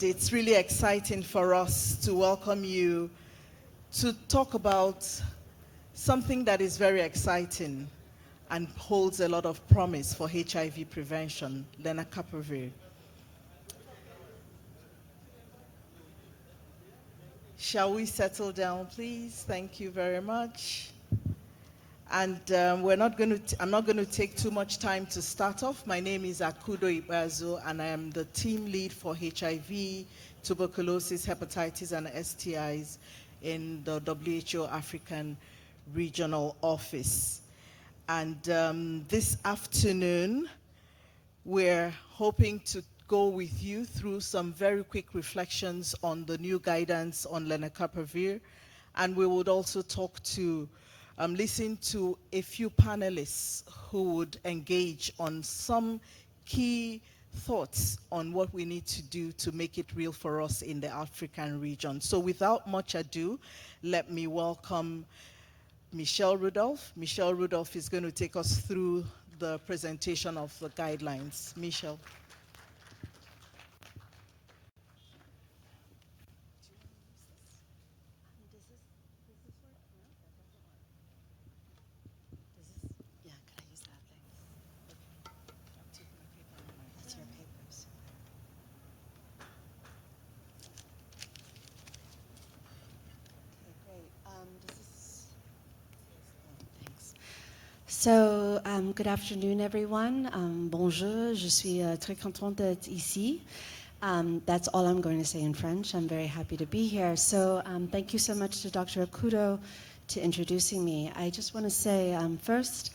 It's really exciting for us to welcome you to talk about something that is very exciting and holds a lot of promise for HIV prevention, Lenacapavir. Shall we settle down, please? Thank you very much. And I'm not going to take too much time to start off. My name is Akudo Ibazo, and I am the team lead for HIV, tuberculosis, hepatitis, and STIs in the WHO African Regional Office. And this afternoon, we're hoping to go with you through some very quick reflections on the new guidance on Lenacapavir, and we would also listen to a few panelists who would engage on some key thoughts on what we need to do to make it real for us in the African region. So without much ado, let me welcome Michelle Rudolph. Michelle Rudolph is going to take us through the presentation of the guidelines. Michelle. So, good afternoon, everyone. Bonjour, je suis très contente d'être ici. That's all I'm going to say in French. I'm very happy to be here. So, thank you so much to Dr. Akudo to introducing me. I just want to say first,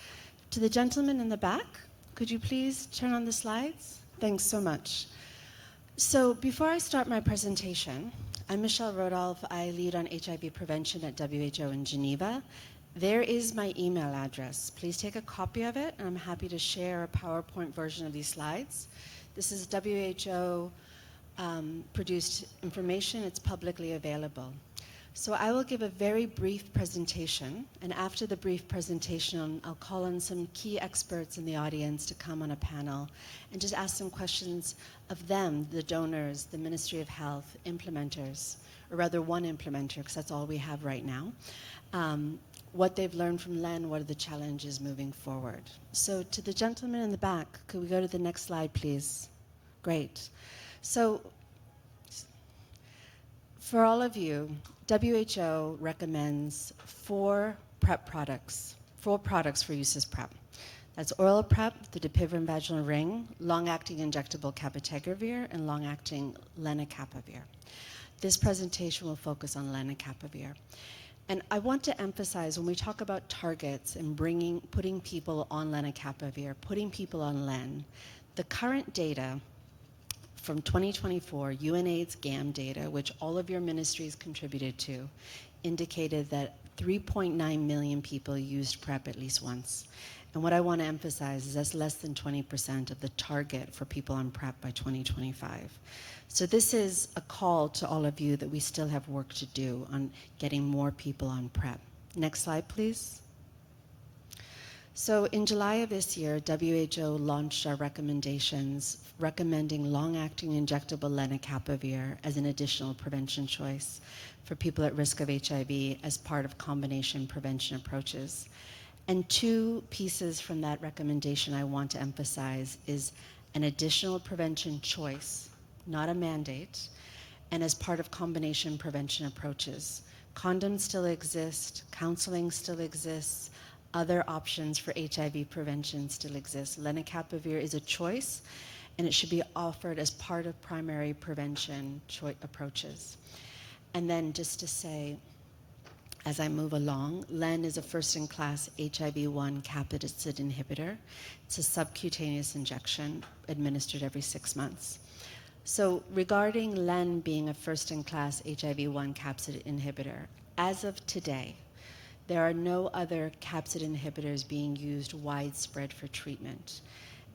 to the gentleman in the back, could you please turn on the slides? Thanks so much. So, before I start my presentation, I'm Michelle Rodolph. I lead on HIV prevention at WHO in Geneva. There is my email address. Please take a copy of it, and I'm happy to share a PowerPoint version of these slides. This is WHO produced information. It's publicly available. So I will give a very brief presentation, and after the brief presentation, I'll call on some key experts in the audience to come on a panel and just ask some questions of them, the donors, the Ministry of Health, implementers, or rather one implementer, because that's all we have right now. What they've learned from LEN, what are the challenges moving forward. So to the gentleman in the back, could we go to the next slide, please? Great. So for all of you, WHO recommends 4 PrEP products, 4 products for use as PrEP. That's oral PrEP, the dapivirine vaginal ring, long-acting injectable cabotegravir, and long-acting lenacapavir. This presentation will focus on lenacapavir. And I want to emphasize when we talk about targets and putting people on lenacapavir, putting people on len, the current data from 2024, UNAIDS GAM data, which all of your ministries contributed to, indicated that 3.9 million people used PrEP at least once. And what I want to emphasize is that's less than 20% of the target for people on PrEP by 2025. So this is a call to all of you that we still have work to do on getting more people on PrEP. Next slide, please. So in July of this year, WHO launched our recommendations recommending long-acting injectable lenacapavir as an additional prevention choice for people at risk of HIV as part of combination prevention approaches. And 2 pieces from that recommendation I want to emphasize is an additional prevention choice, not a mandate, and as part of combination prevention approaches. Condoms still exist, counseling still exists, other options for HIV prevention still exist. Lenacapavir is a choice, and it should be offered as part of primary prevention approaches. And then just to say, as I move along, LEN is a first-in-class HIV-1 capsid inhibitor. It's a subcutaneous injection administered every 6 months. So regarding LEN being a first-in-class HIV-1 capsid inhibitor, as of today, there are no other capsid inhibitors being used widespread for treatment.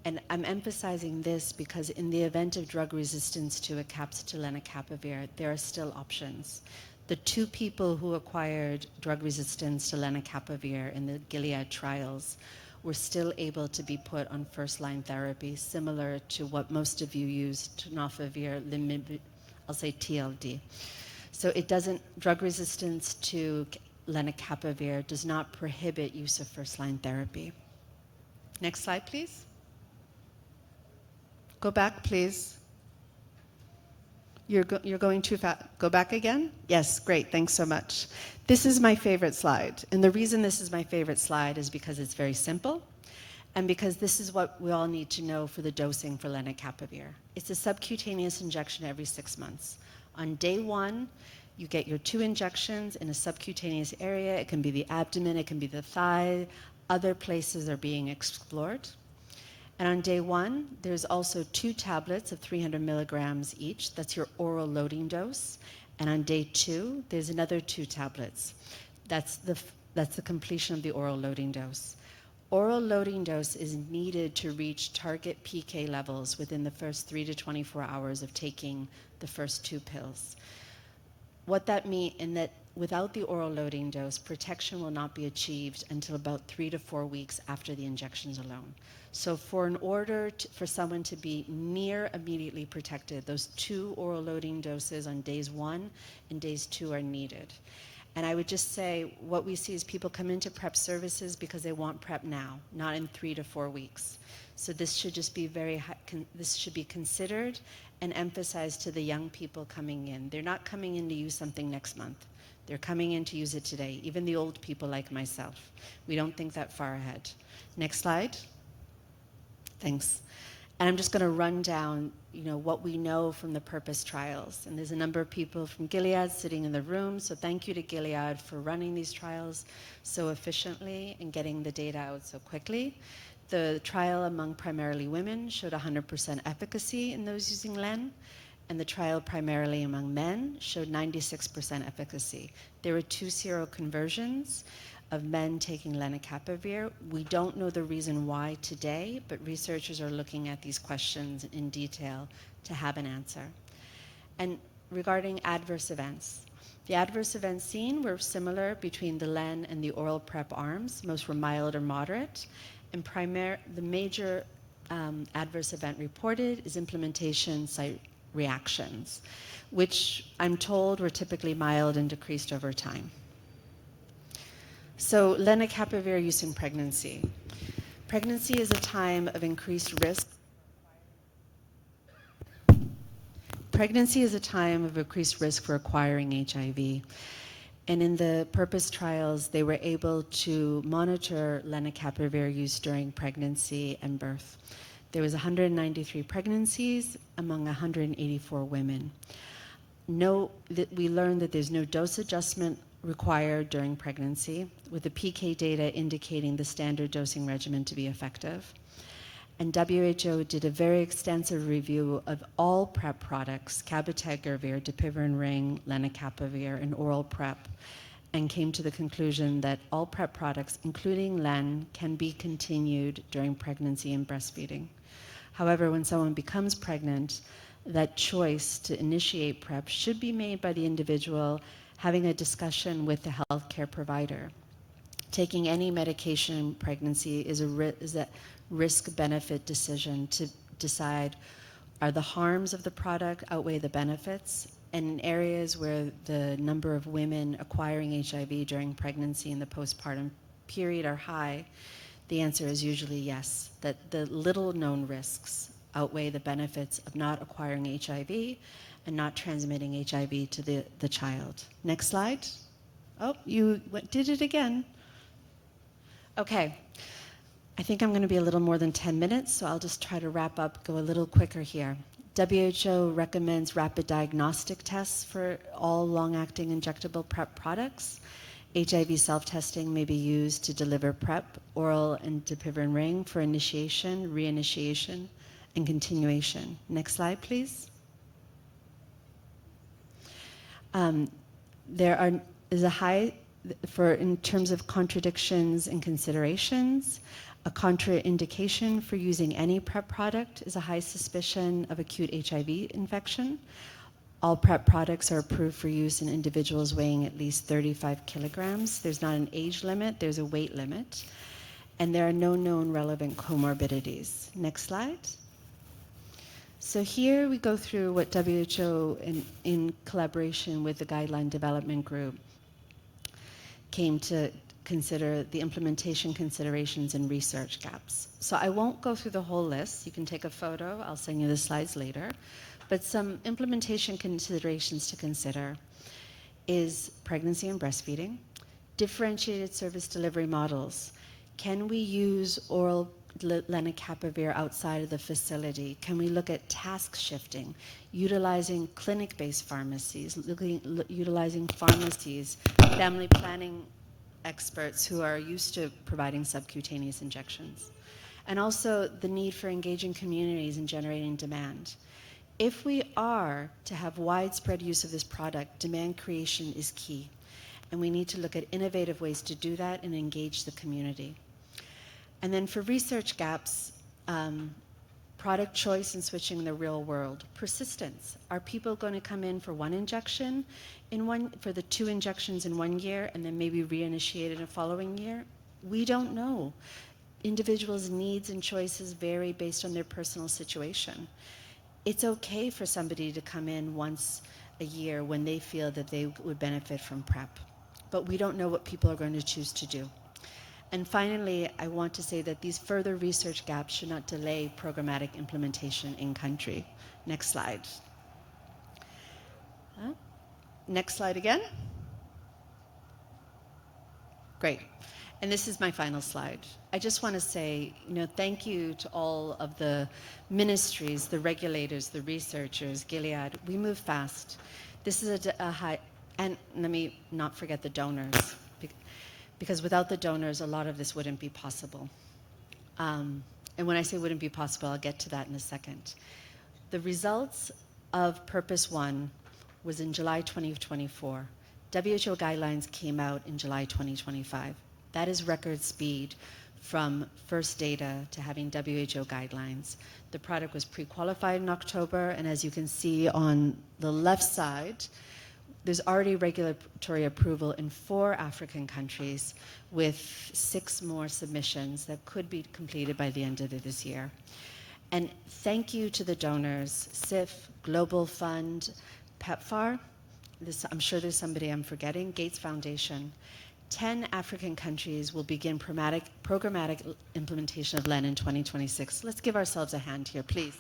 And I'm emphasizing this because in the event of drug resistance to a capsid to lenacapavir, there are still options. The 2 people who acquired drug resistance to lenacapavir in the Gilead trials were still able to be put on first-line therapy, similar to what most of you use, tenofovir, I'll say TLD. So it doesn't, drug resistance to lenacapavir does not prohibit use of first-line therapy. Next slide, please. Go back, please. You're going too fast. Go back again? Yes, great, thanks so much. This is my favorite slide. And the reason this is my favorite slide is because it's very simple and because this is what we all need to know for the dosing for lenacapavir. It's a subcutaneous injection every 6 months. On day 1, you get your 2 injections in a subcutaneous area. It can be the abdomen, it can be the thigh. Other places are being explored. And on day 1, there's also 2 tablets of 300 milligrams each. That's your oral loading dose. And on day 2, there's another 2 tablets. That's the completion of the oral loading dose. Oral loading dose is needed to reach target PK levels within the first 3 to 24 hours of taking the first 2 pills. What that means is that without the oral loading dose, protection will not be achieved until about 3 to 4 weeks after the injections alone. So for someone to be near immediately protected, those 2 oral loading doses on days 1 and days 2 are needed. And I would just say what we see is people come into PrEP services because they want PrEP now, not in 3 to 4 weeks. So this should just be this should be considered and emphasized to the young people coming in. They're not coming in to use something next month. They're coming in to use it today, even the old people like myself. We don't think that far ahead. Next slide. Thanks. And I'm just going to run down, what we know from the PURPOSE trials. And there's a number of people from Gilead sitting in the room, so thank you to Gilead for running these trials so efficiently and getting the data out so quickly. The trial among primarily women showed 100% efficacy in those using LEN, and the trial primarily among men showed 96% efficacy. There were 2 seroconversions of men taking lenacapavir. We don't know the reason why today, but researchers are looking at these questions in detail to have an answer. And regarding adverse events, the adverse events seen were similar between the LEN and the oral PrEP arms. Most were mild or moderate. And the major adverse event reported is implementation site reactions, which I'm told were typically mild and decreased over time. So lenacapavir use in pregnancy. Pregnancy is a time of increased risk. Pregnancy is a time of increased risk for acquiring HIV. And in the PURPOSE trials, they were able to monitor lenacapavir use during pregnancy and birth. There was 193 pregnancies among 184 women. We learned that there's no dose adjustment required during pregnancy, with the PK data indicating the standard dosing regimen to be effective. And WHO did a very extensive review of all PrEP products, cabotegravir, dapivirine ring, lenacapavir, and oral PrEP, and came to the conclusion that all PrEP products, including LEN, can be continued during pregnancy and breastfeeding. However, when someone becomes pregnant, that choice to initiate PrEP should be made by the individual having a discussion with the healthcare provider. Taking any medication in pregnancy is a risk-benefit decision to decide, are the harms of the product outweigh the benefits? And in areas where the number of women acquiring HIV during pregnancy and the postpartum period are high, the answer is usually yes, that the little known risks outweigh the benefits of not acquiring HIV and not transmitting HIV to the child. Next slide. Oh, you did it again. Okay. I think I'm going to be a little more than 10 minutes, so I'll just try to wrap up, go a little quicker here. WHO recommends rapid diagnostic tests for all long-acting injectable PrEP products. HIV self-testing may be used to deliver PrEP, oral and dapivirine ring for initiation, reinitiation, and continuation. Next slide, please. There is a high, in terms of contradictions and considerations, a contraindication for using any PrEP product is a high suspicion of acute HIV infection. All PrEP products are approved for use in individuals weighing at least 35 kilograms. There's not an age limit, there's a weight limit. And there are no known relevant comorbidities. Next slide. So here we go through what WHO, in collaboration with the Guideline Development Group, came to consider the implementation considerations and research gaps. So I won't go through the whole list. You can take a photo. I'll send you the slides later. But some implementation considerations to consider is pregnancy and breastfeeding, differentiated service delivery models. Can we use oral lenacapavir outside of the facility? Can we look at task shifting, utilizing clinic-based pharmacies, utilizing pharmacies, family planning experts who are used to providing subcutaneous injections? And also the need for engaging communities and generating demand. If we are to have widespread use of this product, demand creation is key. And we need to look at innovative ways to do that and engage the community. And then for research gaps, product choice and switching in the real world. Persistence. Are people going to come in for one injection, for the 2 injections in 1 year, and then maybe reinitiate in a following year? We don't know. Individuals' needs and choices vary based on their personal situation. It's okay for somebody to come in once a year when they feel that they would benefit from PrEP. But we don't know what people are going to choose to do. And finally, I want to say that these further research gaps should not delay programmatic implementation in country. Next slide. Next slide again. Great. And this is my final slide. I just want to say, thank you to all of the ministries, the regulators, the researchers, Gilead. We move fast. This is a high, and let me not forget the donors, because without the donors, a lot of this wouldn't be possible. And when I say wouldn't be possible, I'll get to that in a second. The results of Purpose 1 was in July 2024. WHO guidelines came out in July 2025. That is record speed from first data to having WHO guidelines. The product was pre-qualified in October, and as you can see on the left side, there's already regulatory approval in 4 African countries with 6 more submissions that could be completed by the end of this year. And thank you to the donors, CIF, Global Fund, PEPFAR, I'm sure there's somebody I'm forgetting, Gates Foundation. 10 African countries will begin programmatic implementation of LEN in 2026. Let's give ourselves a hand here, please.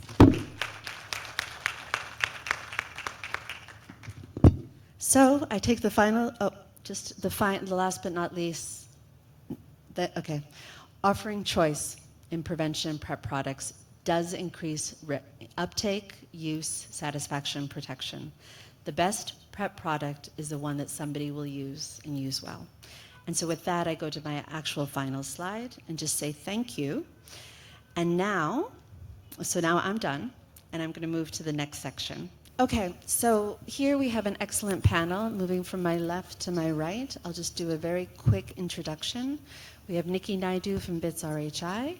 So I take the final, the last but not least, offering choice in prevention and PrEP products does increase uptake, use, satisfaction, protection. The best PrEP product is the one that somebody will use and use well. And so with that, I go to my actual final slide and just say thank you. And now I'm done, and I'm going to move to the next section. Okay, so here we have an excellent panel, moving from my left to my right. I'll just do a very quick introduction. We have Nikki Naidu from BITS RHI.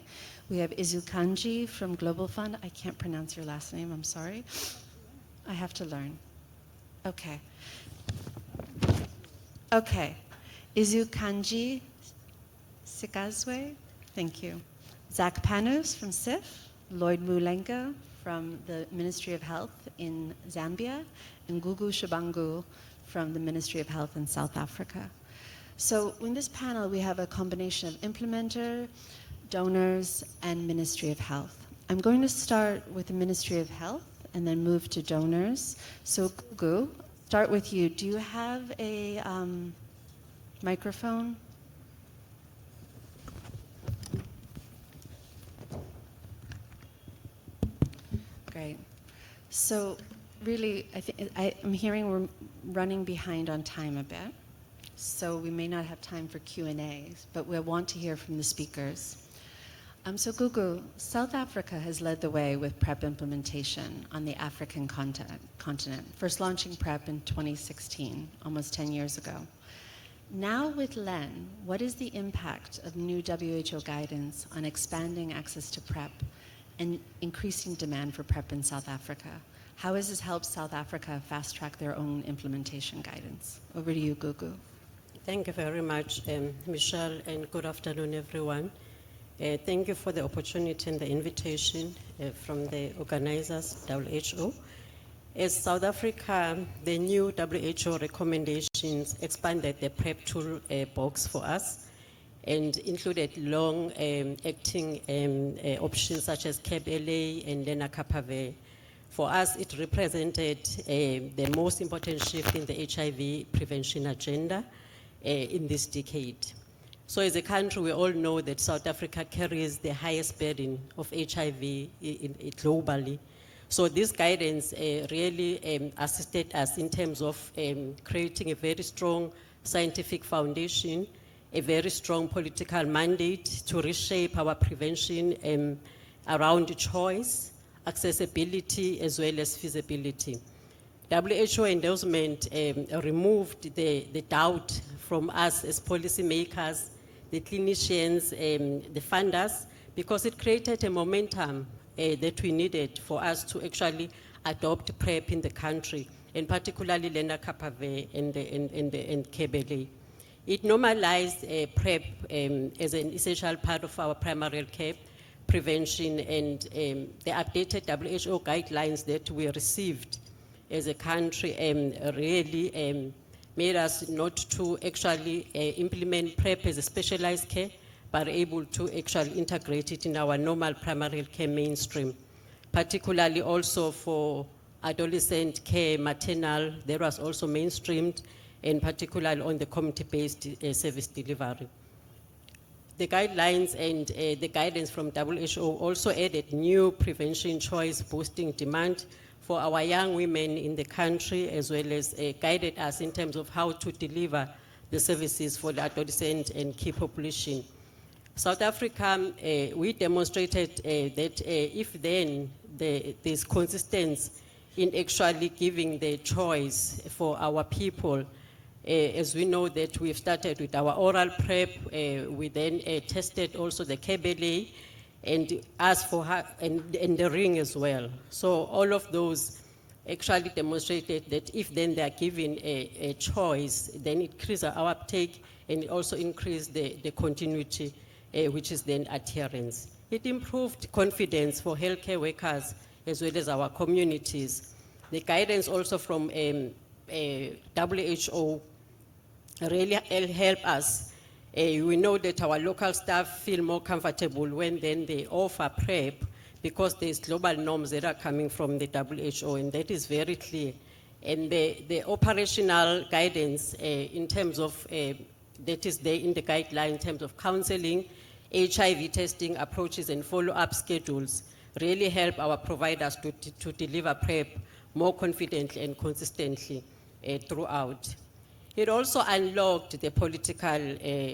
We have Izu Kanji from Global Fund. I can't pronounce your last name, I'm sorry. I have to learn. Okay. Izu Kanji Sikazwe, thank you. Zach Panus from CIF, Lloyd Mulenga from the Ministry of Health in Zambia, and Gugu Shabangu from the Ministry of Health in South Africa. So in this panel, we have a combination of implementer, donors, and Ministry of Health. I'm going to start with the Ministry of Health and then move to donors. So Gugu, start with you. Do you have a microphone? Great. So really, I'm hearing we're running behind on time a bit. So we may not have time for Q&As, but we want to hear from the speakers. So Gugu, South Africa has led the way with PrEP implementation on the African continent, first launching PrEP in 2016, almost 10 years ago. Now with LEN, what is the impact of new WHO guidance on expanding access to PrEP and increasing demand for PrEP in South Africa? How has this helped South Africa fast-track their own implementation guidance? Over to you, Gugu. Thank you very much, Michelle, and good afternoon, everyone. Thank you for the opportunity and the invitation from the organizers, WHO. As South Africa, the new WHO recommendations expanded the PrEP tool box for us and included long-acting options such as CAB-LA and Lenacapavir. For us, it represented the most important shift in the HIV prevention agenda in this decade. So as a country, we all know that South Africa carries the highest burden of HIV globally. So this guidance really assisted us in terms of creating a very strong scientific foundation, a very strong political mandate to reshape our prevention around choice, accessibility, as well as feasibility. WHO endorsement removed the doubt from us as policymakers, the clinicians, the funders, because it created a momentum that we needed for us to actually adopt PrEP in the country, and particularly Lenacapavir and CAB-LA. It normalized PrEP as an essential part of our primary care prevention, and the updated WHO guidelines that we received as a country really made us not to actually implement PrEP as a specialized care, but able to actually integrate it in our normal primary care mainstream, particularly also for adolescent care, maternal, that was also mainstreamed, and particularly on the community-based service delivery. The guidelines and the guidance from WHO also added new prevention choice boosting demand for our young women in the country, as well as guided us in terms of how to deliver the services for the adolescent and key population. South Africa, we demonstrated that if then there's consistency in actually giving the choice for our people, as we know that we've started with our oral PrEP, we then tested also the CAB-LA, and asked for her, and the ring as well. So all of those actually demonstrated that if then they are given a choice, then it increases our uptake, and it also increased the continuity, which is then adherence. It improved confidence for healthcare workers as well as our communities. The guidance also from WHO really help us. We know that our local staff feel more comfortable when then they offer PrEP, because there's global norms that are coming from the WHO, and that is very clear. And the operational guidance in terms of, that is there in the guideline in terms of counseling, HIV testing approaches and follow-up schedules really help our providers to deliver PrEP more confidently and consistently throughout. It also unlocked the political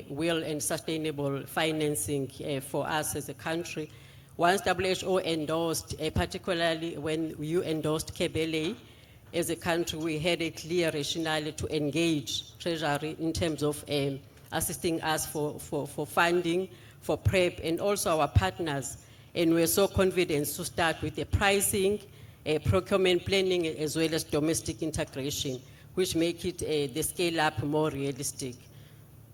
will and sustainable financing for us as a country. Once WHO endorsed, particularly when you endorsed CAB-LA, as a country, we had a clear rationale to engage Treasury in terms of assisting us for funding, for PrEP, and also our partners. And we're so confident to start with the pricing, procurement planning, as well as domestic integration, which make it the scale up more realistic.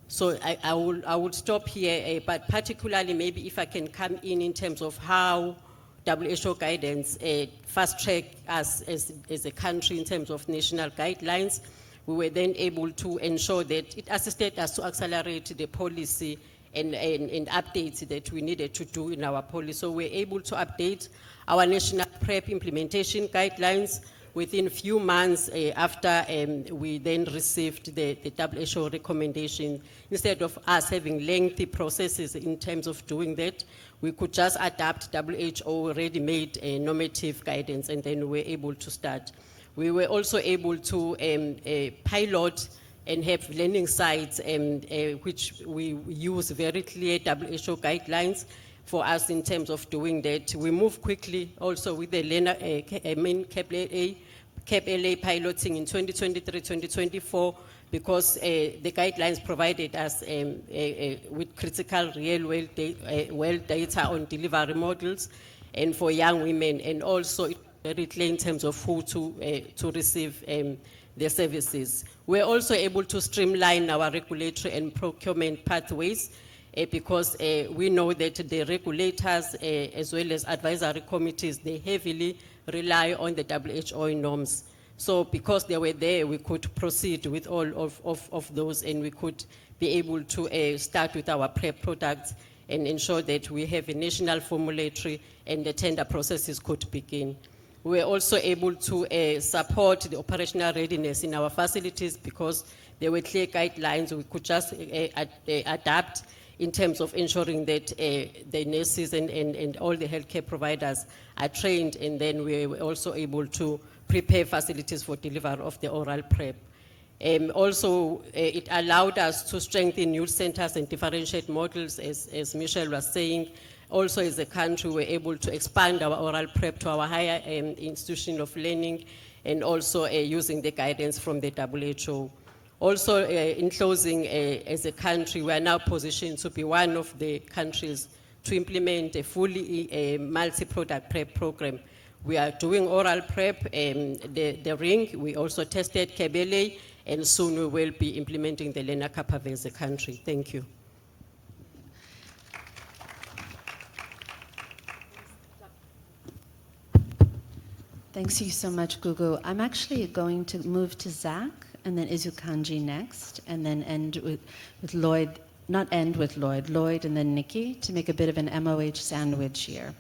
So I will stop here, but particularly maybe if I can come in terms of how WHO guidance fast track us as a country in terms of national guidelines. We were then able to ensure that it assisted us to accelerate the policy and updates that we needed to do in our policy. So we're able to update our national PrEP implementation guidelines within a few months after we then received the WHO recommendation. Instead of us having lengthy processes in terms of doing that, we could just adapt WHO ready-made normative guidance, and then we were able to start. We were also able to pilot and have learning sites which we use very clear WHO guidelines for us in terms of doing that. We move quickly also with the CAB-LA piloting in 2023, 2024, because the guidelines provided us with critical real-world data on delivery models and for young women, and also very clear in terms of who to receive the services. We're also able to streamline our regulatory and procurement pathways because we know that the regulators as well as advisory committees, they heavily rely on the WHO norms. So because they were there, we could proceed with all of those, and we could be able to start with our PrEP products and ensure that we have a national formulary and the tender processes could begin. We were also able to support the operational readiness in our facilities because there were clear guidelines we could just adapt in terms of ensuring that the nurses and all the healthcare providers are trained, and then we were also able to prepare facilities for delivery of the oral PrEP. Also, it allowed us to strengthen youth centers and differentiate models, as Michelle was saying. Also, as a country, we're able to expand our oral PrEP to our higher institution of learning, and also using the guidance from the WHO. Also, in closing, as a country, we are now positioned to be one of the countries to implement a fully multi-product PrEP program. We are doing oral PrEP, the ring. We also tested Kebele, and soon we will be implementing the Lenacapavir as a country. Thank you. Thanks you so much, Gugu. I'm actually going to move to Zach and then Izukanji next, and then end with Lloyd, not end with Lloyd, Lloyd and then Nikki, to make a bit of an MOH sandwich here.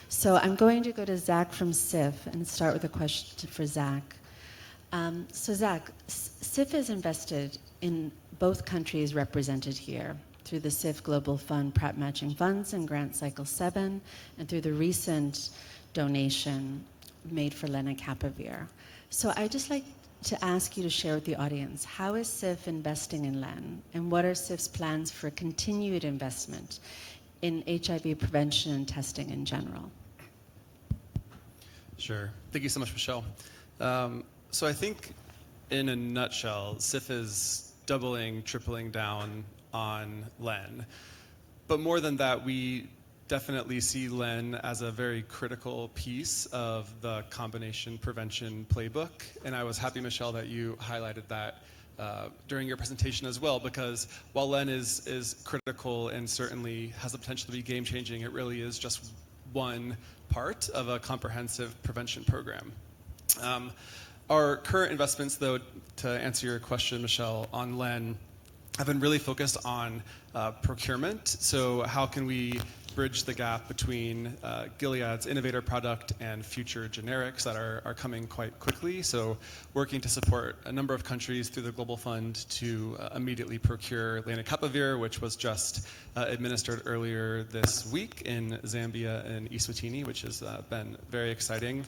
So I'm going to go to Zach from SIF and start with a question for Zach. So Zach, SIF is invested in both countries represented here through the SIF Global Fund PrEP Matching Funds and Grant Cycle 7, and through the recent donation made for Lenacapavir. So I'd just like to ask you to share with the audience, how is SIF investing in LEN, and what are SIF's plans for continued investment in HIV prevention and testing in general? Sure. Thank you so much, Michelle. So I think in a nutshell, SIF is doubling, tripling down on LEN. But more than that, we definitely see LEN as a very critical piece of the combination prevention playbook. And I was happy, Michelle, that you highlighted that during your presentation as well, because while LEN is critical and certainly has the potential to be game-changing, it really is just one part of a comprehensive prevention program. Our current investments, though, to answer your question, Michelle, on LEN, have been really focused on procurement. So how can we bridge the gap between Gilead's innovator product and future generics that are coming quite quickly? So working to support a number of countries through the Global Fund to immediately procure Lenacapavir, which was just administered earlier this week in Zambia and Eswatini, which has been very exciting.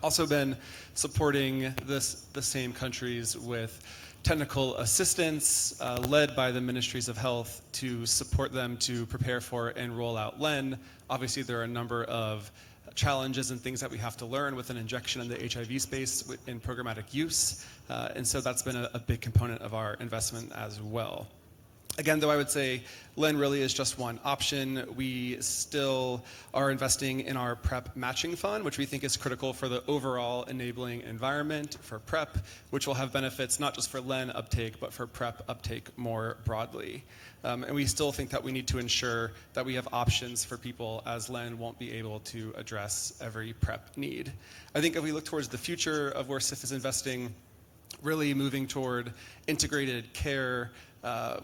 Also been supporting the same countries with technical assistance led by the Ministries of Health to support them to prepare for and roll out LEN. Obviously, there are a number of challenges and things that we have to learn with an injection in the HIV space in programmatic use. And so that's been a big component of our investment as well. Again, though, I would say LEN really is just one option. We still are investing in our PrEP matching fund, which we think is critical for the overall enabling environment for PrEP, which will have benefits not just for LEN uptake, but for PrEP uptake more broadly. And we still think that we need to ensure that we have options for people, as LEN won't be able to address every PrEP need. I think if we look towards the future of where SIF is investing, really moving toward integrated care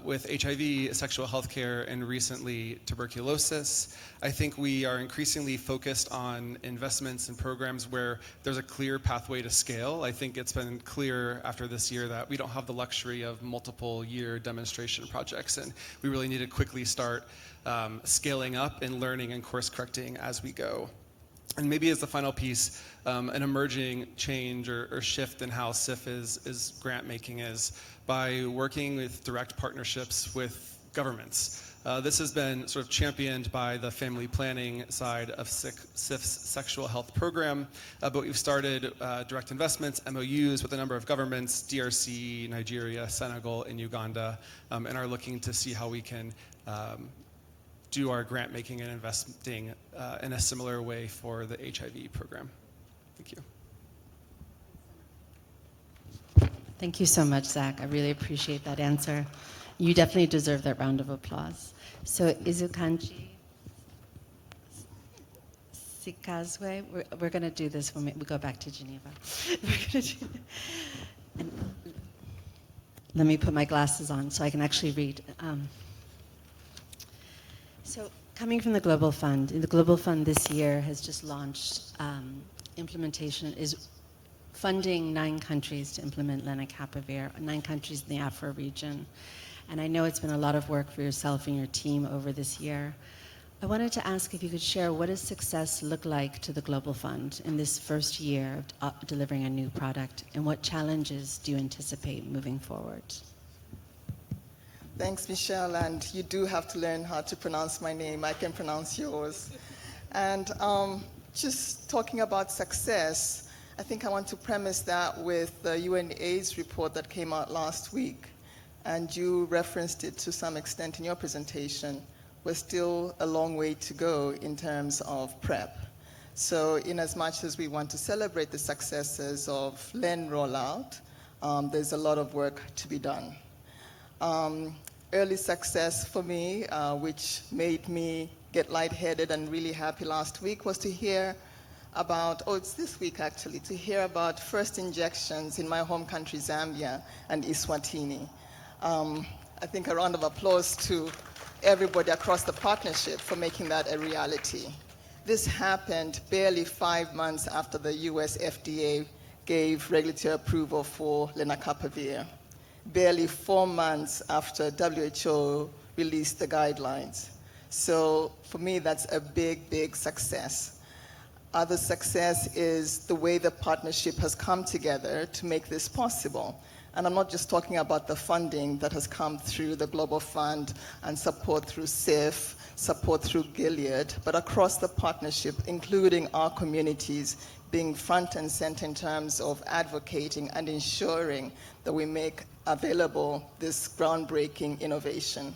with HIV, sexual health care, and recently tuberculosis. I think we are increasingly focused on investments and programs where there's a clear pathway to scale. I think it's been clear after this year that we don't have the luxury of multiple year demonstration projects, and we really need to quickly start scaling up and learning and course correcting as we go. And maybe as the final piece, an emerging change or shift in how SIF is grant making is by working with direct partnerships with governments. This has been sort of championed by the family planning side of SIF's sexual health program, but we've started direct investments, MOUs with a number of governments, DRC, Nigeria, Senegal, and Uganda, and are looking to see how we can do our grant making and investing in a similar way for the HIV program. Thank you. Thank you so much, Zach. I really appreciate that answer. You definitely deserve that round of applause. So Izukanji Sikazwe, we're going to do this when we go back to Geneva. And let me put my glasses on so I can actually read. So coming from the Global Fund, the Global Fund this year has just launched implementation, is funding 9 countries to implement Lenacapavir, 9 countries in the Afro region. And I know it's been a lot of work for yourself and your team over this year. I wanted to ask if you could share what does success look like to the Global Fund in this first year of delivering a new product, and what challenges do you anticipate moving forward? Thanks, Michelle, and you do have to learn how to pronounce my name. I can pronounce yours. And just talking about success, I think I want to premise that with the UNAIDS report that came out last week, and you referenced it to some extent in your presentation. We're still a long way to go in terms of PrEP. So in as much as we want to celebrate the successes of LEN rollout, there's a lot of work to be done. Early success for me, which made me get lightheaded and really happy last week, was to hear about, it's this week actually, to hear about first injections in my home country, Zambia and Eswatini. I think a round of applause to everybody across the partnership for making that a reality. This happened barely 5 months after the US FDA gave regulatory approval for Lenacapavir, barely 4 months after WHO released the guidelines. So for me, that's a big, big success. Other success is the way the partnership has come together to make this possible. And I'm not just talking about the funding that has come through the Global Fund and support through CIF, support through Gilead, but across the partnership, including our communities being front and center in terms of advocating and ensuring that we make available this groundbreaking innovation.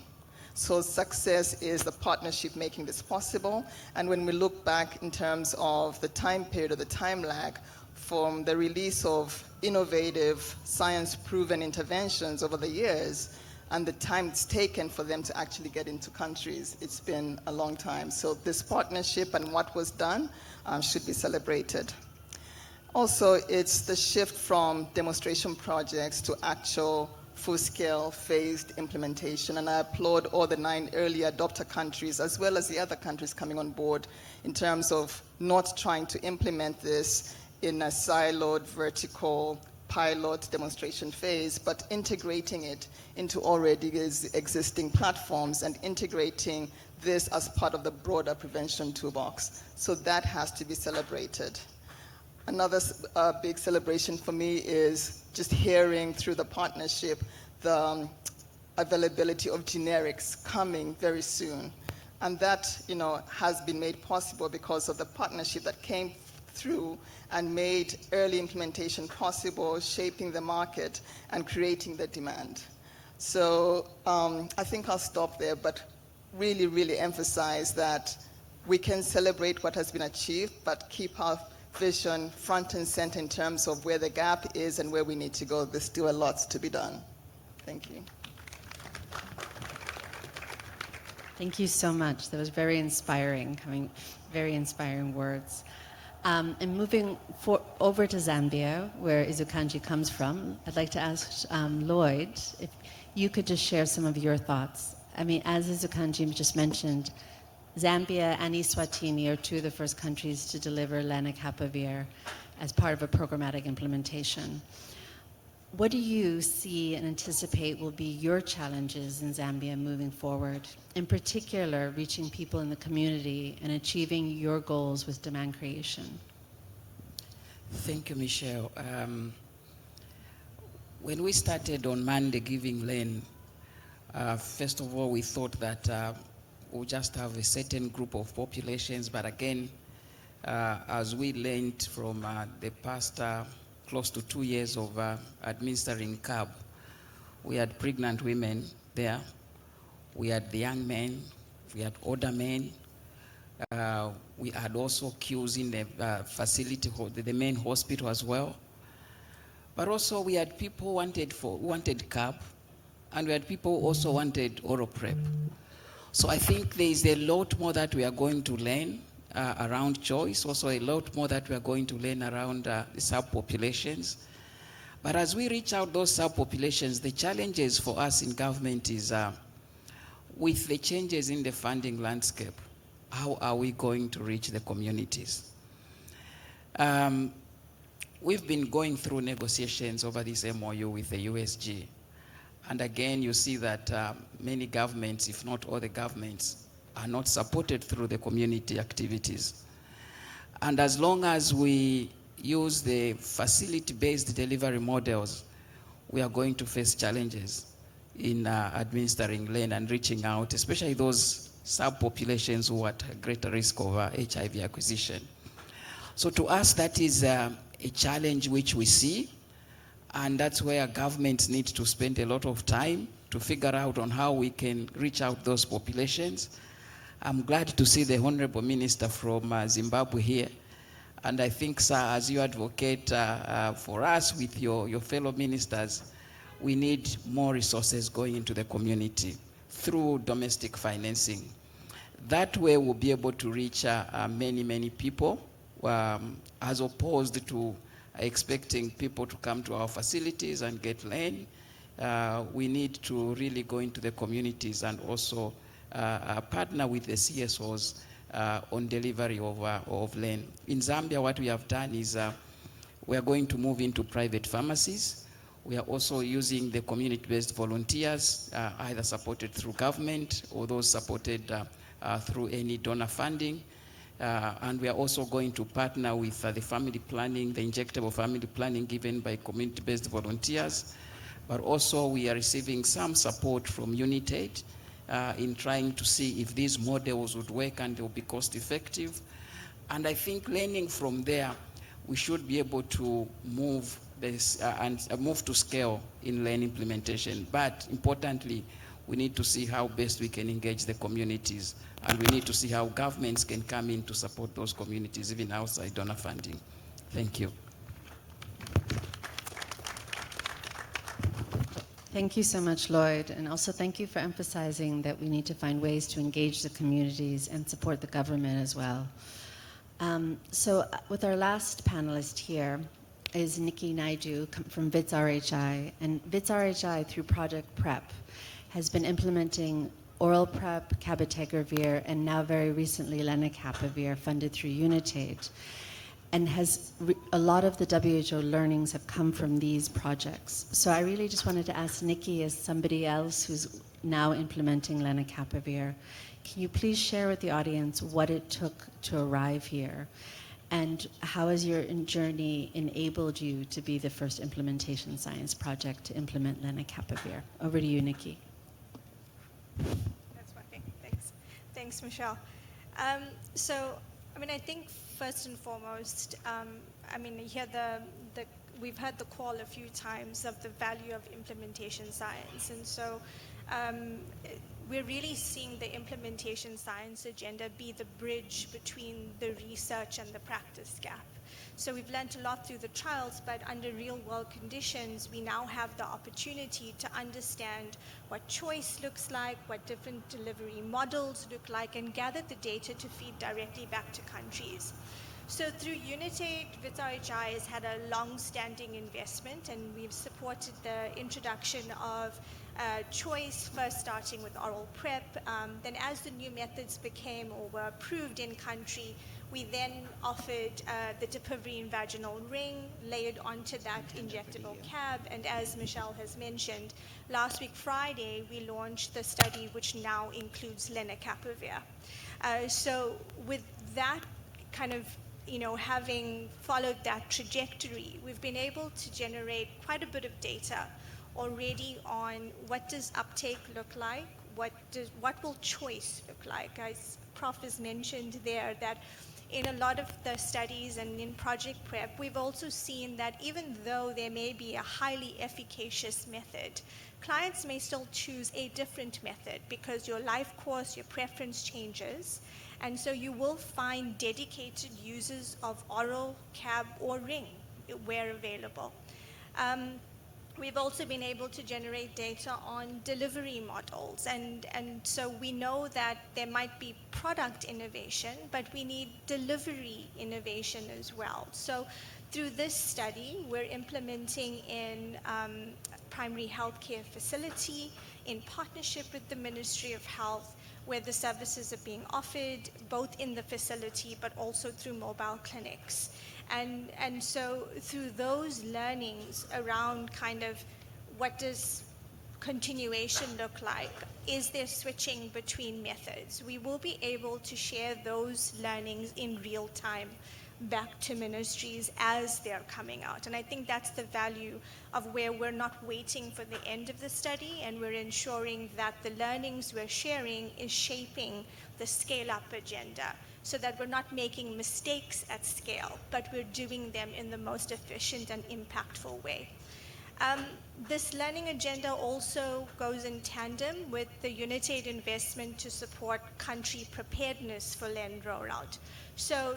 So success is the partnership making this possible. And when we look back in terms of the time period or the time lag from the release of innovative, science-proven interventions over the years and the time it's taken for them to actually get into countries, it's been a long time. So this partnership and what was done should be celebrated. Also, it's the shift from demonstration projects to actual full-scale phased implementation, and I applaud all the 9 early adopter countries as well as the other countries coming on board in terms of not trying to implement this in a siloed vertical pilot demonstration phase, but integrating it into already existing platforms and integrating this as part of the broader prevention toolbox. So that has to be celebrated. Another big celebration for me is just hearing through the partnership the availability of generics coming very soon. And that, has been made possible because of the partnership that came through and made early implementation possible, shaping the market and creating the demand. So I think I'll stop there, but really, really emphasize that we can celebrate what has been achieved, but keep our vision front and center in terms of where the gap is and where we need to go. There's still a lot to be done. Thank you. Thank you so much. That was very inspiring, very inspiring words. And moving over to Zambia, where Izukanji comes from, I'd like to ask Lloyd if you could just share some of your thoughts. I mean, as Izukanji just mentioned, Zambia and Eswatini are 2 of the first countries to deliver Lenacapavir as part of a programmatic implementation. What do you see and anticipate will be your challenges in Zambia moving forward, in particular reaching people in the community and achieving your goals with demand creation? Thank you, Michelle. When we started on Monday giving LEN, first of all, we thought that we'll just have a certain group of populations, but again, as we learned from the past close to 2 years of administering CAB, we had pregnant women there, we had the young men, we had older men, we had also queues in the facility, the main hospital as well. But also we had people who wanted CAB, and we had people who also wanted oral prep. So I think there is a lot more that we are going to learn around choice, also a lot more that we are going to learn around the subpopulations. But as we reach out those subpopulations, the challenges for us in government is with the changes in the funding landscape, how are we going to reach the communities? We've been going through negotiations over this MOU with the USG. And again, you see that many governments, if not all the governments, are not supported through the community activities. And as long as we use the facility-based delivery models, we are going to face challenges in administering LAN and reaching out, especially those subpopulations who are at greater risk of HIV acquisition. So to us, that is a challenge which we see, and that's where governments need to spend a lot of time to figure out on how we can reach out those populations. I'm glad to see the Honorable Minister from Zimbabwe here. And I think, sir, as you advocate for us with your fellow ministers, we need more resources going into the community through domestic financing. That way we'll be able to reach many, many people, as opposed to expecting people to come to our facilities and get land. We need to really go into the communities and also partner with the CSOs on delivery of land. In Zambia, what we have done is we are going to move into private pharmacies. We are also using the community-based volunteers, either supported through government or those supported through any donor funding. And we are also going to partner with the family planning, the injectable family planning given by community-based volunteers. But also we are receiving some support from UNITAID in trying to see if these models would work and they will be cost-effective. And I think learning from there, we should be able to move this and move to scale in LAN implementation. But importantly, we need to see how best we can engage the communities, and we need to see how governments can come in to support those communities, even outside donor funding. Thank you. Thank you so much, Lloyd, and also thank you for emphasizing that we need to find ways to engage the communities and support the government as well. With our last panelist here is Nikki Naidu from WITS RHI, and WITS RHI through Project PrEP has been implementing oral PrEP, cabotegravir, and now very recently lenacapavir, funded through UNITAID. And a lot of the WHO learnings have come from these projects. So I really just wanted to ask Nikki, as somebody else who's now implementing lenacapavir, can you please share with the audience what it took to arrive here? And how has your journey enabled you to be the first implementation science project to implement lenacapavir? Over to you, Nikki. That's working. Thanks. Thanks, Michelle. I think first and foremost, we've heard the call a few times of the value of implementation science. And so we're really seeing the implementation science agenda be the bridge between the research and the practice gap. So we've learned a lot through the trials, but under real world conditions, we now have the opportunity to understand what choice looks like, what different delivery models look like, and gather the data to feed directly back to countries. So through UNITAID, WITS RHI has had a long-standing investment, and we've supported the introduction of choice, first starting with oral PrEP. Then as the new methods became or were approved in country, we then offered the dapivirine vaginal ring, layered onto that injectable CAB, and as Michelle has mentioned, last week Friday, we launched the study which now includes lenacapavir. So with that kind of, having followed that trajectory, we've been able to generate quite a bit of data already on what does uptake look like, what will choice look like. As Prof has mentioned there, that in a lot of the studies and in Project PrEP, we've also seen that even though there may be a highly efficacious method, clients may still choose a different method because your life course, your preference changes. And so you will find dedicated users of oral, CAB, or ring where available. We've also been able to generate data on delivery models. And so we know that there might be product innovation, but we need delivery innovation as well. So through this study, we're implementing in primary healthcare facility in partnership with the Ministry of Health, where the services are being offered both in the facility but also through mobile clinics. And so through those learnings around kind of what does continuation look like, is there switching between methods, we will be able to share those learnings in real time back to ministries as they're coming out. And I think that's the value of where we're not waiting for the end of the study, and we're ensuring that the learnings we're sharing is shaping the scale-up agenda, so that we're not making mistakes at scale, but we're doing them in the most efficient and impactful way. This learning agenda also goes in tandem with the UNITAID investment to support country preparedness for LEN rollout. So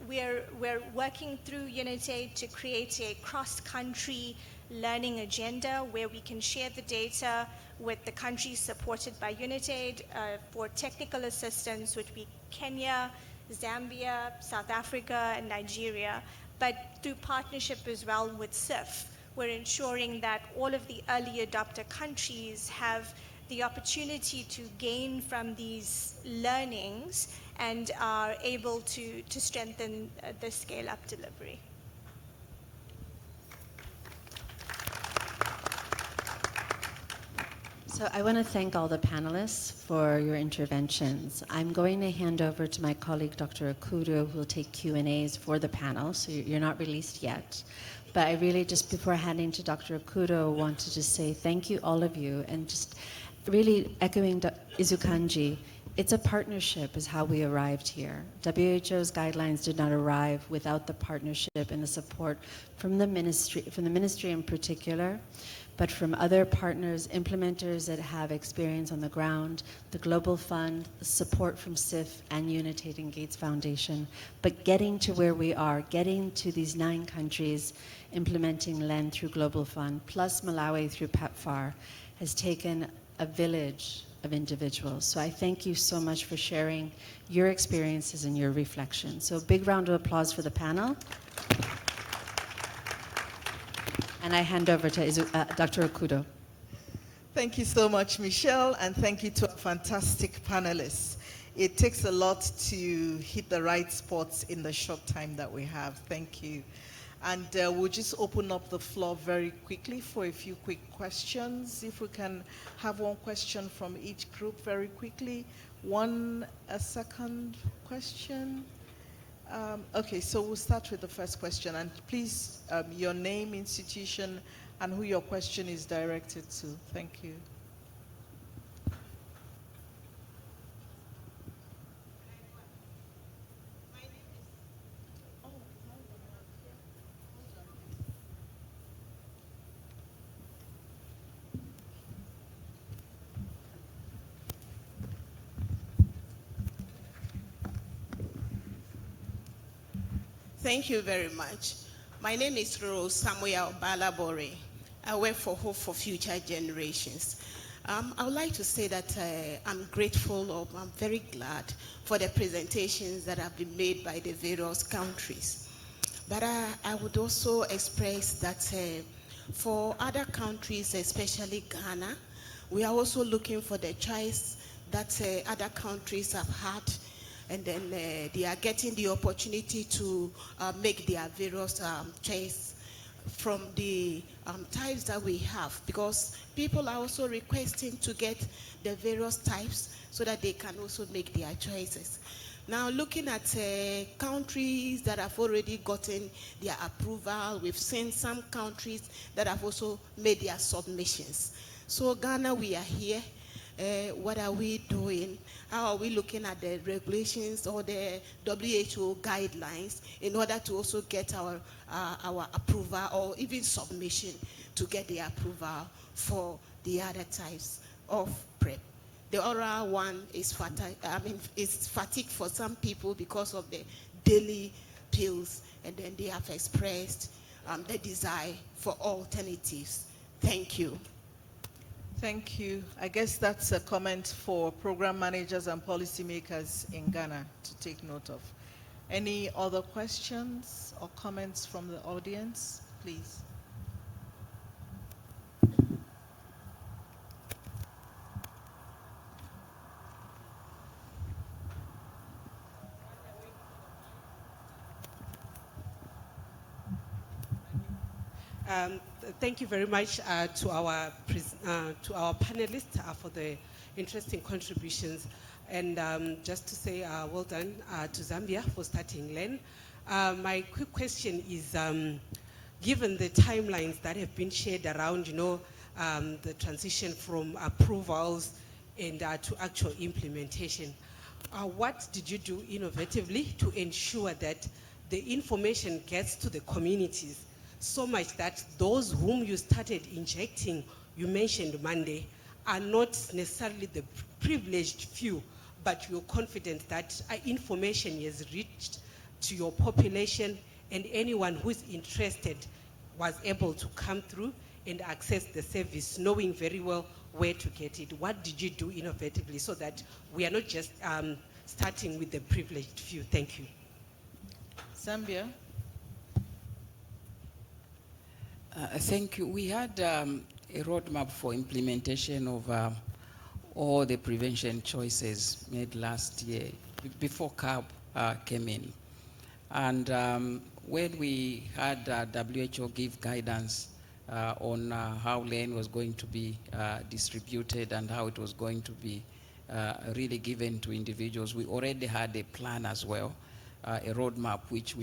we're working through UNITAID to create a cross-country learning agenda where we can share the data with the countries supported by UNITAID for technical assistance, which would be Kenya, Zambia, South Africa, and Nigeria, but through partnership as well with CIF. We're ensuring that all of the early adopter countries have the opportunity to gain from these learnings and are able to strengthen the scale-up delivery. So I want to thank all the panelists for your interventions. I'm going to hand over to my colleague, Dr. Akudo, who will take Q&As for the panel, so you're not released yet. But I really, just before handing to Dr. Akudo, wanted to say thank you, all of you, and just really echoing Izukanji, it's a partnership is how we arrived here. WHO's guidelines did not arrive without the partnership and the support from the ministry in particular, but from other partners, implementers that have experience on the ground, the Global Fund, the support from CIF and UNITAID and Gates Foundation. But getting to where we are, getting to these 9 countries, implementing LEN through Global Fund, plus Malawi through PEPFAR, has taken a village of individuals. So I thank you so much for sharing your experiences and your reflections. So a big round of applause for the panel. And I hand over to Dr. Akudo. Thank you so much, Michelle, and thank you to our fantastic panelists. It takes a lot to hit the right spots in the short time that we have. Thank you. And we'll just open up the floor very quickly for a few quick questions. If we can have one question from each group very quickly. A second question. Okay, so we'll start with the first question. And please, your name, institution, and who your question is directed to. Thank you. Thank you very much. My name is Rose Samuel Balabore. I work for Hope for Future Generations. I would like to say that I'm grateful, or I'm very glad for the presentations that have been made by the various countries. But I would also express that for other countries, especially Ghana, we are also looking for the choice that other countries have had, and then they are getting the opportunity to make their various choice from the types that we have, because people are also requesting to get the various types so that they can also make their choices. Now, looking at countries that have already gotten their approval, we've seen some countries that have also made their submissions. So Ghana, we are here. What are we doing? How are we looking at the regulations or the WHO guidelines in order to also get our approval or even submission to get the approval for the other types of PrEP? The oral one is fatigue for some people because of the daily pills, and then they have expressed the desire for alternatives Thank you. Thank you. I guess that's a comment for program managers and policymakers in Ghana to take note of. Any other questions or comments from the audience, please? Thank you very much to our panelists for the interesting contributions. And just to say well done to Zambia for starting LEN. My quick question is, given the timelines that have been shared around, the transition from approvals and to actual implementation, what did you do innovatively to ensure that the information gets to the communities so much that those whom you started injecting, you mentioned Monday, are not necessarily the privileged few, but you're confident that information has reached to your population and anyone who's interested was able to come through and access the service, knowing very well where to get it? What did you do innovatively so that we are not just starting with the privileged few? Thank you. Zambia? Thank you. We had a roadmap for implementation of all the prevention choices made last year, before CAB came in. And when we had WHO give guidance on how LEN was going to be distributed and how it was going to be really given to individuals, we already had a plan as well, a roadmap which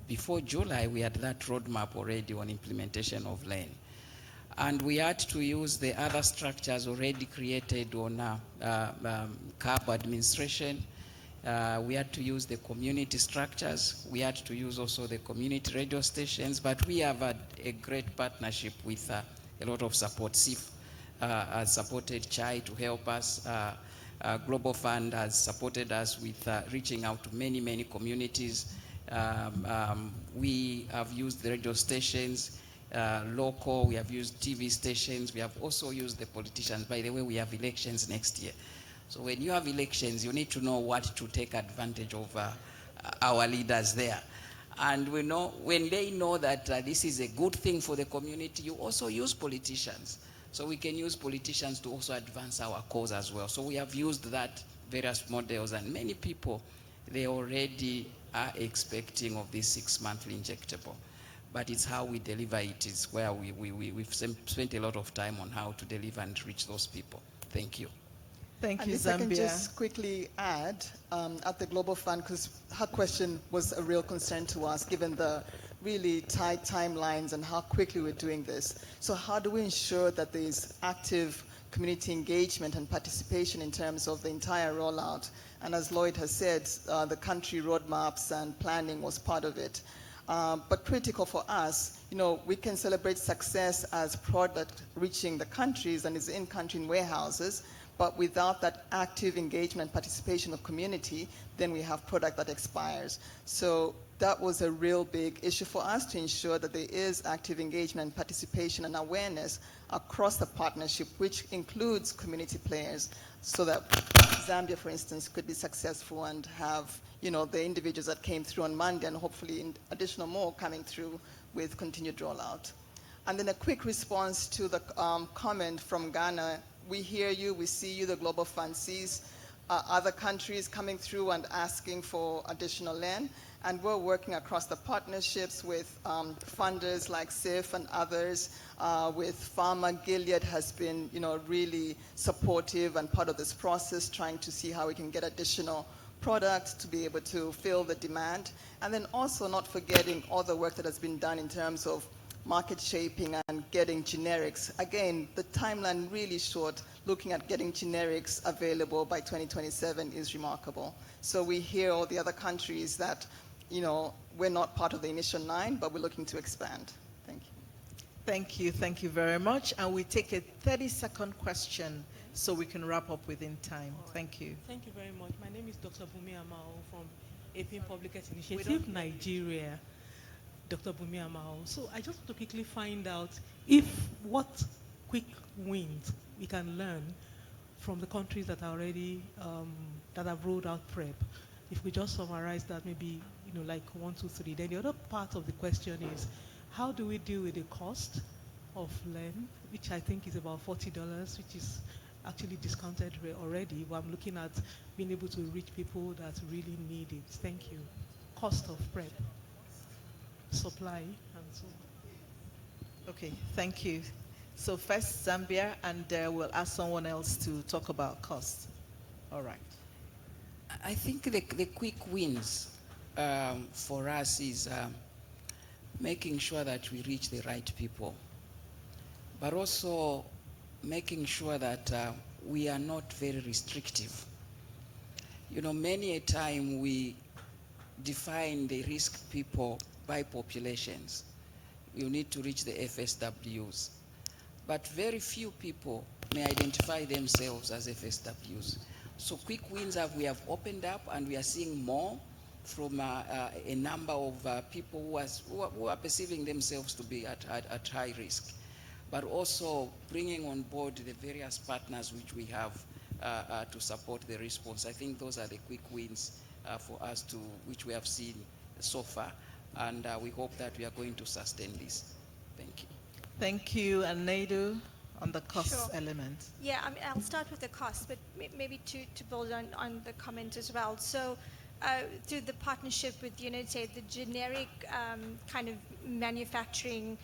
before July, we had that roadmap already on implementation of LEN. And we had to use the other structures already created on CAB administration. We had to use the community structures. We had to use also the community radio stations, but we have had a great partnership with a lot of support. SIF has supported CHAI to help us. Global Fund has supported us with reaching out to many, many communities. We have used the radio stations, local, we have used TV stations, we have also used the politicians. By the way, we have elections next year. So when you have elections, you need to know what to take advantage of our leaders there. And we know, when they know that this is a good thing for the community, you also use politicians. So we can use politicians to also advance our cause as well. So we have used that various models, and many people, they already are expecting of this 6-monthly injectable. But it's how we deliver it is where we've spent a lot of time on how to deliver and reach those people. Thank you. Thank you, If Zambia. I can just quickly add, at the Global Fund, because her question was a real concern to us, given the really tight timelines and how quickly we're doing this. So how do we ensure that there's active community engagement and participation in terms of the entire rollout? And as Lloyd has said, the country roadmaps and planning was part of it. But critical for us, we can celebrate success as product reaching the countries and is in country in warehouses, but without that active engagement, participation of community, then we have product that expires. So that was a real big issue for us, to ensure that there is active engagement, participation, and awareness across the partnership, which includes community players, so that Zambia, for instance, could be successful and have the individuals that came through on Monday, and hopefully additional more coming through with continued rollout. And then a quick response to the comment from Ghana. We hear you, we see you, the Global Fund sees other countries coming through and asking for additional land. And we're working across the partnerships with funders like SIF and others. With Pharma, Gilead has been really supportive and part of this process, trying to see how we can get additional products to be able to fill the demand. And then also not forgetting all the work that has been done in terms of market shaping and getting generics. Again, the timeline really short. Looking at getting generics available by 2027 is remarkable. So we hear all the other countries that, we're not part of the initial 9, but we're looking to expand. Thank you. Thank you. Thank you very much. And we take a 30-second question so we can wrap up within time. Thank you. Thank you very much. My name is Dr. Bumi Amao from APIN Public Health Initiative, Nigeria. Dr. Bumi Amao. So I just want to quickly find out if what quick wins we can learn from the countries that are already that have rolled out PrEP. If we just summarize that, maybe like 1, 2, 3. Then the other part of the question is, how do we deal with the cost of LEN, which I think is about $40, which is actually discounted already. But I'm looking at being able to reach people that really need it. Thank you. Cost of PrEP, supply, and so on. Okay, thank you. So first Zambia, and we'll ask someone else to talk about cost. All right. I think the quick wins for us is making sure that we reach the right people, but also making sure that we are not very restrictive. Many a time we define the risk people by populations. You need to reach the FSWs. But very few people may identify themselves as FSWs. So quick wins we have opened up, and we are seeing more from a number of people who are perceiving themselves to be at high risk, but also bringing on board the various partners which we have to support the response. I think those are the quick wins for us which we have seen so far, and we hope that we are going to sustain this. Thank you. Thank you, and Naidu on the cost Sure. element. Yeah, I'll start with the cost, but maybe to build on the comment as well. So through the partnership with UNITAID, the generic kind of manufacturing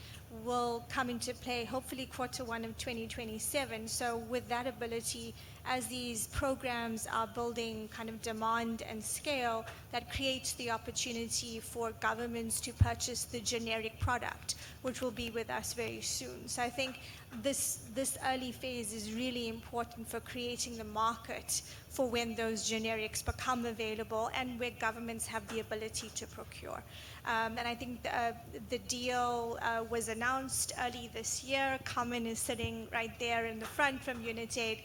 will come into play hopefully Q1 of 2027. So with that ability, as these programs are building kind of demand and scale, that creates the opportunity for governments to purchase the generic product, which will be with us very soon. So I think this early phase is really important for creating the market for when those generics become available and where governments have the ability to procure. And I think the deal was announced early this year. Common is sitting right there in the front from UNITAID.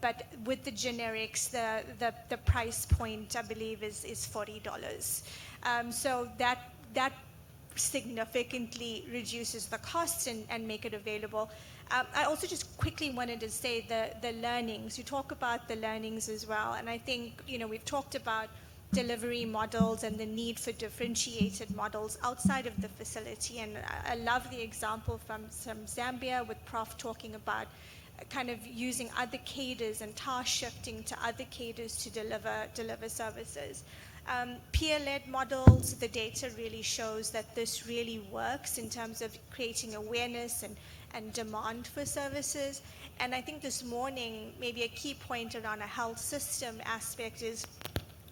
But with the generics, the price point, I believe, is $40. So that significantly reduces the cost and make it available. I also just quickly wanted to say the learnings. You talk about the learnings as well, and I think we've talked about delivery models and the need for differentiated models outside of the facility. And I love the example from Zambia with Prof talking about kind of using other cadres and task shifting to other cadres to deliver services. Peer-led models, the data really shows that this really works in terms of creating awareness and demand for services. And I think this morning, maybe a key point around a health system aspect is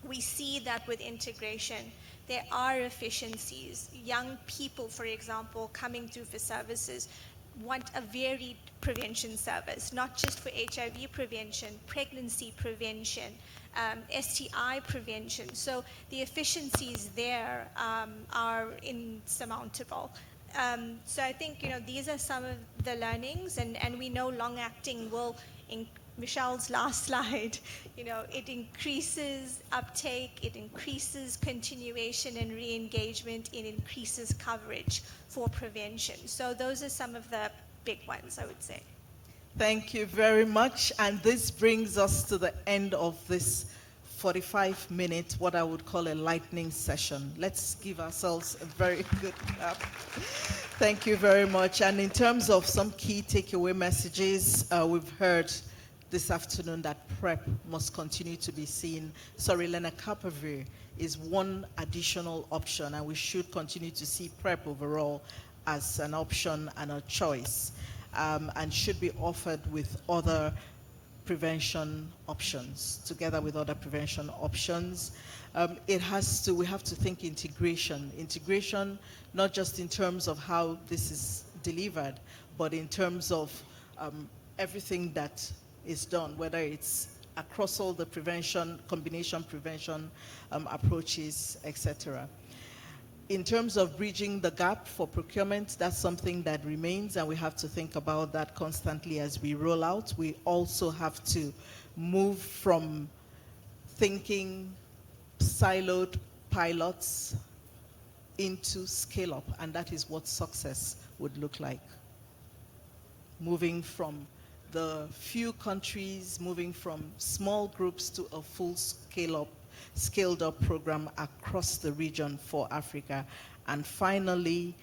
we see that with integration, there are efficiencies. Young people, for example, coming through for services want a varied prevention service, not just for HIV prevention, pregnancy prevention, STI prevention. So the efficiencies there are insurmountable. So I think these are some of the learnings, and we know long-acting will, in Michelle's last slide, it increases uptake, it increases continuation and re-engagement, it increases coverage for prevention. So those are some of the big ones, I would say. Thank you very much. And this brings us to the end of this 45-minute, what I would call a lightning session. Let's give ourselves a very good clap. Thank you very much. And in terms of some key takeaway messages, we've heard this afternoon that PrEP must continue to be seen. Lenacapavir is one additional option, and we should continue to see PrEP overall as an option and a choice, and should be offered with other prevention options, together with other prevention options. We have to think integration, not just in terms of how this is delivered, but in terms of everything that is done, whether it's across all the prevention, combination prevention approaches, etc. In terms of bridging the gap for procurement, that's something that remains, and we have to think about that constantly as we roll out. We also have to move from thinking siloed pilots into scale up, and that is what success would look like. Moving from the few countries, moving from small groups to a full scaled up program across the region for Africa. And finally,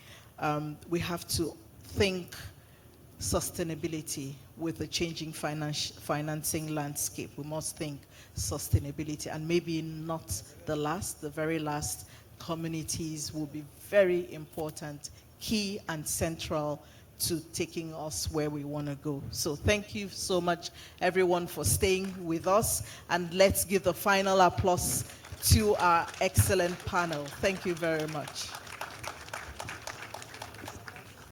we have to think sustainability with the changing financing landscape. We must think sustainability, and maybe not the very last, communities will be very important, key and central to taking us where we want to go. So thank you so much, everyone, for staying with us, and let's give the final applause to our excellent panel. Thank you very much.